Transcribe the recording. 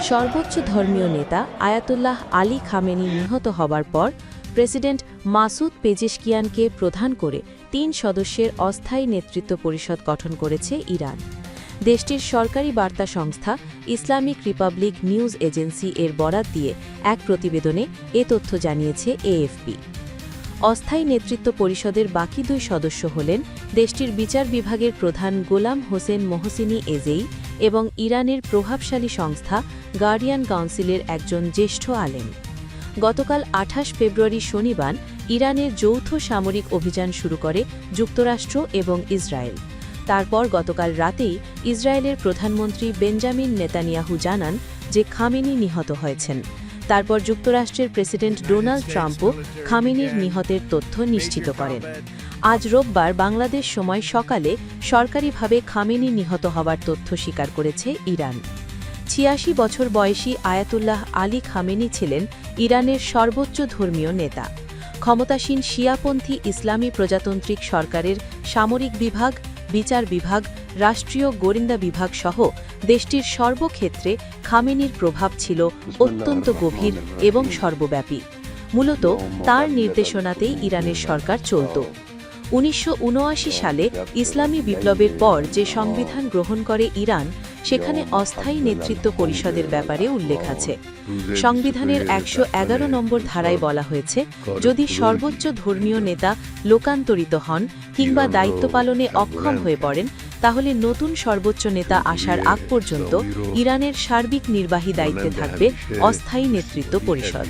সর্বোচ্চ ধর্মীয় নেতা আয়াতুল্লাহ আলী খামেনি নিহত হবার পর প্রেসিডেন্ট মাসুদ পেজেশকিয়ানকে প্রধান করে ৩ সদস্যের অস্থায়ী নেতৃত্ব পরিষদ গঠন করেছে ইরান। দেশটির সরকারি বার্তা সংস্থা ইসলামিক রিপাবলিক নিউজ এজেন্সি এর বরাত দিয়ে এক প্রতিবেদনে এ তথ্য জানিয়েছে এএফপি। অস্থায়ী নেতৃত্ব পরিষদের বাকি 2 সদস্য হলেন দেশটির বিচার বিভাগের প্রধান গোলাম হোসেন মোহসিনী এজেই এবং ইরানের প্রভাবশালী সংস্থা গার্ডিয়ান কাউন্সিলের একজন জ্যেষ্ঠ আলেম। গতকাল ২৮ ফেব্রুয়ারি শনিবার ইরানের যৌথ সামরিক অভিযান শুরু করে যুক্তরাষ্ট্র এবং ইসরায়েল। তারপর গতকাল রাতেই ইসরায়েলের প্রধানমন্ত্রী বেঞ্জামিন নেতানিয়াহু জানান যে খামেনি নিহত হয়েছেন। তারপর যুক্তরাষ্ট্রের প্রেসিডেন্ট ডোনাল্ড ট্রাম্পও খামেনির নিহতের তথ্য নিশ্চিত করেন। আজ রোববার বাংলাদেশ সময় সকালে সরকারিভাবে খামেনি নিহত হওয়ার তথ্য স্বীকার করেছে ইরান। ৮৬ বছর বয়সী আয়াতুল্লাহ আলী খামেনি ছিলেন ইরানের সর্বোচ্চ ধর্মীয় নেতা। ক্ষমতাসীন শিয়াপন্থী ইসলামী প্রজাতান্ত্রিক সরকারের সামরিক বিভাগ, বিচার বিভাগ, রাষ্ট্রীয় গোয়েন্দা বিভাগ সহ দেশটির সর্বক্ষেত্রে খামেনির প্রভাব ছিল অত্যন্ত গভীর এবং সর্বব্যাপী। মূলত তার নির্দেশনাতেই ইরানের সরকার চলত। ১৯৭৯ সালে ইসলামী বিপ্লবের পর যে সংবিধান গ্রহণ করে ইরান, সেখানে অস্থায়ী নেতৃত্ব পরিষদের ব্যাপারে উল্লেখ আছে। সংবিধানের ১১১ নম্বর ধারায় বলা হয়েছে, যদি সর্বোচ্চ ধর্মীয় নেতা লোকান্তরিত হন কিংবা দায়িত্ব পালনে অক্ষম হয়ে পড়েন, তাহলে নতুন সর্বোচ্চ নেতা আসার আগ পর্যন্ত ইরানের সার্বিক নির্বাহী দায়িত্বে থাকবে অস্থায়ী নেতৃত্ব পরিষদ।